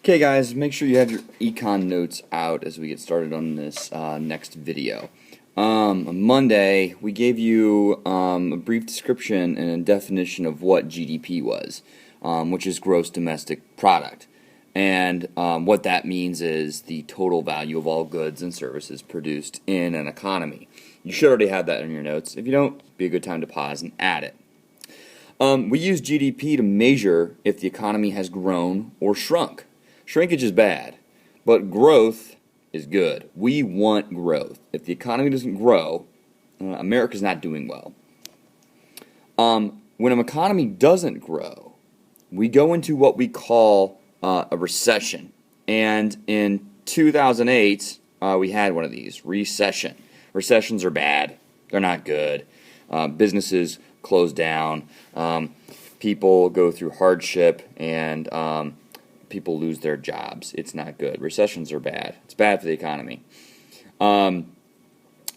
Okay guys, make sure you have your econ notes out as we get started on this next video. On Monday, we gave you a brief description and a definition of what GDP was, which is gross domestic product. And what that means is the total value of all goods and services produced in an economy. You should already have that in your notes. If you don't, it'd be a good time to pause and add it. We use GDP to measure if the economy has grown or shrunk. Shrinkage is bad, but growth is good. We want growth. If the economy doesn't grow, America's not doing well. When an economy doesn't grow, we go into what we call a recession. And in 2008, we had one of these, recession. Recessions are bad. They're not good. Businesses close down. People go through hardship, and people lose their jobs. It's not good. Recessions are bad. It's bad for the economy.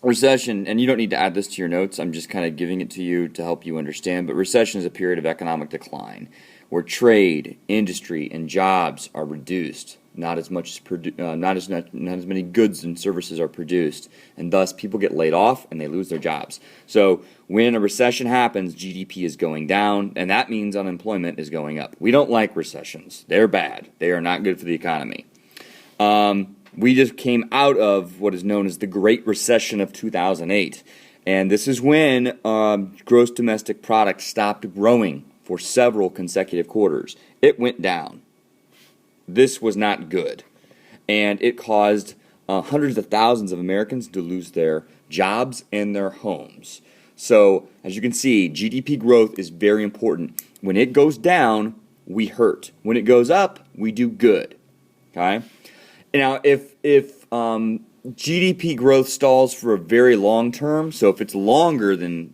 Recession, and you don't need to add this to your notes, I'm just kind of giving it to you to help you understand, but recession is a period of economic decline where trade, industry, and jobs are reduced. Not as many goods and services are produced, and thus people get laid off and they lose their jobs. So when a recession happens, GDP is going down, and that means unemployment is going up. We don't like recessions. They're bad. They are not good for the economy. We just came out of what is known as the Great Recession of 2008, and this is when gross domestic product stopped growing for several consecutive quarters. It went down. This was not good, and it caused hundreds of thousands of Americans to lose their jobs and their homes. So, as you can see, GDP growth is very important. When it goes down, we hurt. When it goes up, we do good. Okay? Now, if GDP growth stalls for a very long term, so if it's longer than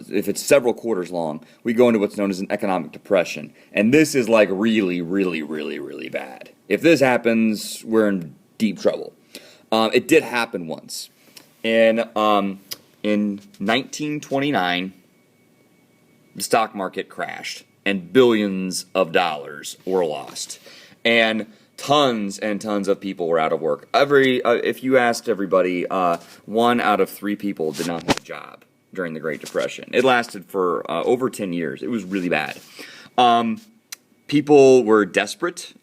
if it's several quarters long, we go into what's known as an economic depression. And this is like really, really, really, really bad. If this happens, we're in deep trouble. It did happen once. In 1929, the stock market crashed, and billions of dollars were lost. And tons and tons of people were out of work. If you asked everybody, 1 out of 3 people did not have a job during the Great Depression. It lasted for over 10 years. It was really bad. People were desperate.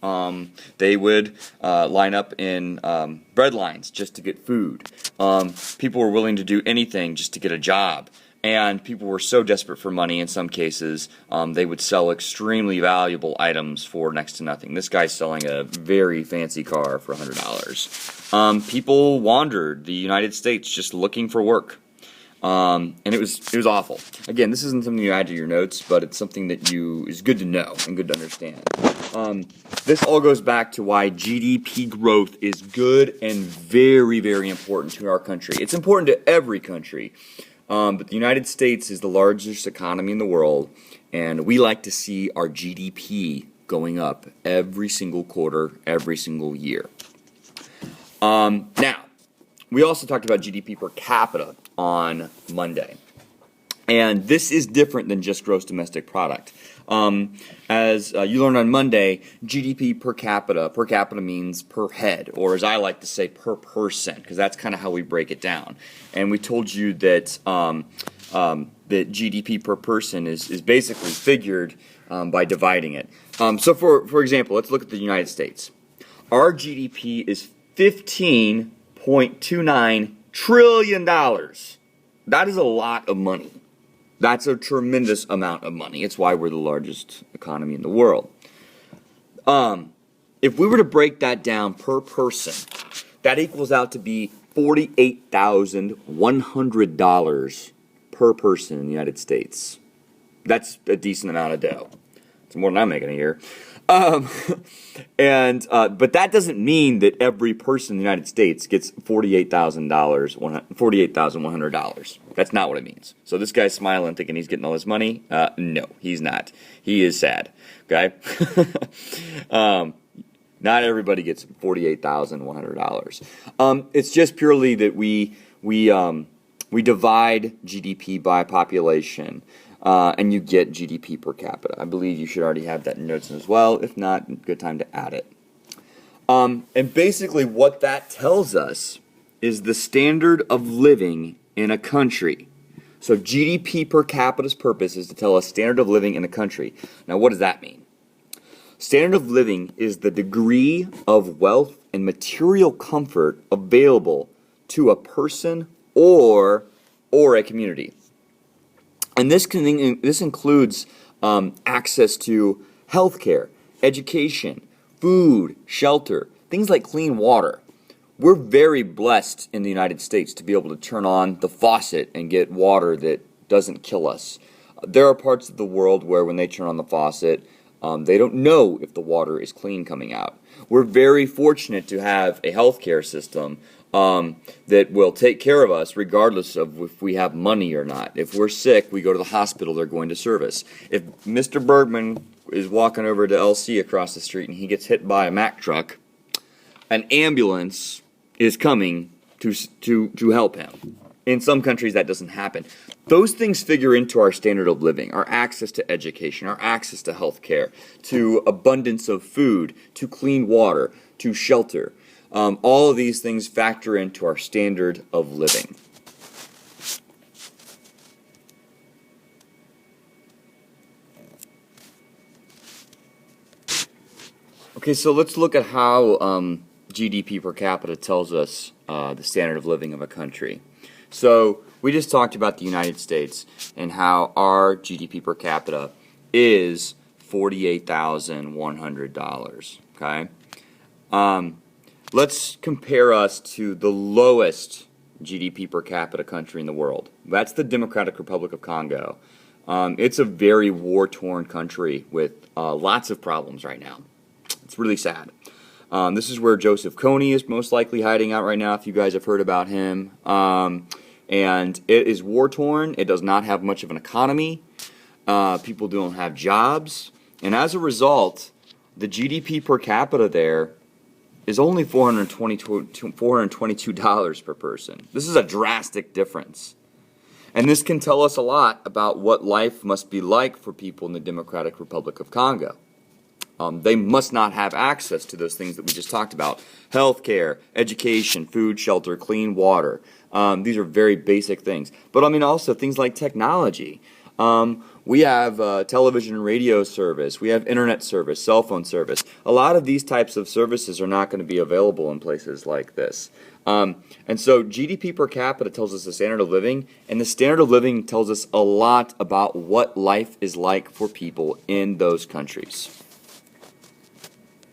They would line up in bread lines just to get food. People were willing to do anything just to get a job. And people were so desperate for money, in some cases, they would sell extremely valuable items for next to nothing. This guy's selling a very fancy car for $100. People wandered the United States just looking for work. And it was awful. Again, this isn't something you add to your notes, but it's something that is good to know and good to understand. This all goes back to why GDP growth is good and very, very important to our country. It's important to every country, but the United States is the largest economy in the world, and we like to see our GDP going up every single quarter, every single year. Now, we also talked about GDP per capita on Monday. And this is different than just gross domestic product. As you learned on Monday, GDP per capita means per head, or as I like to say, per person, because that's kind of how we break it down. And we told you that that GDP per person is basically figured by dividing it. So for example, let's look at the United States. Our GDP is $15.29 trillion. That is a lot of money. That's a tremendous amount of money. It's why we're the largest economy in the world. If we were to break that down per person, that equals out to be $48,100 per person in the United States. That's a decent amount of dough. It's more than I'm making a year. But that doesn't mean that every person in the United States gets $48,100. That's not what it means. So this guy's smiling, thinking he's getting all this money. No, he's not. He is sad. Okay. Not everybody gets $48,100. It's just purely that we divide GDP by population. and you get GDP per capita. I believe you should already have that in notes as well. If not, good time to add it. And basically what that tells us is the standard of living in a country. So GDP per capita's purpose is to tell us standard of living in a country. Now what does that mean? Standard of living is the degree of wealth and material comfort available to a person or a community. And this includes access to healthcare, education, food, shelter, things like clean water. We're very blessed in the United States to be able to turn on the faucet and get water that doesn't kill us. There are parts of the world where when they turn on the faucet, they don't know if the water is clean coming out. We're very fortunate to have a healthcare system that will take care of us regardless of if we have money or not. If we're sick, we go to the hospital, they're going to serve us. If Mr. Bergman is walking over to LC across the street and he gets hit by a Mack truck, an ambulance is coming to help him. In some countries that doesn't happen. Those things figure into our standard of living, our access to education, our access to health care, to abundance of food, to clean water, to shelter. All of these things factor into our standard of living. Okay, so let's look at how GDP per capita tells us the standard of living of a country. So we just talked about the United States and how our GDP per capita is $48,100. Okay, let's compare us to the lowest GDP per capita country in the world. That's the Democratic Republic of Congo. It's a very war-torn country with lots of problems right now. It's really sad. This is where Joseph Kony is most likely hiding out right now, if you guys have heard about him. And it is war-torn. It does not have much of an economy. People don't have jobs. And as a result, the GDP per capita there is only $422 per person. This is a drastic difference. And this can tell us a lot about what life must be like for people in the Democratic Republic of Congo. They must not have access to those things that we just talked about. Healthcare, education, food, shelter, clean water. These are very basic things. But I mean also things like technology. We have television and radio service. We have internet service, cell phone service. A lot of these types of services are not going to be available in places like this. And so GDP per capita tells us the standard of living, and the standard of living tells us a lot about what life is like for people in those countries.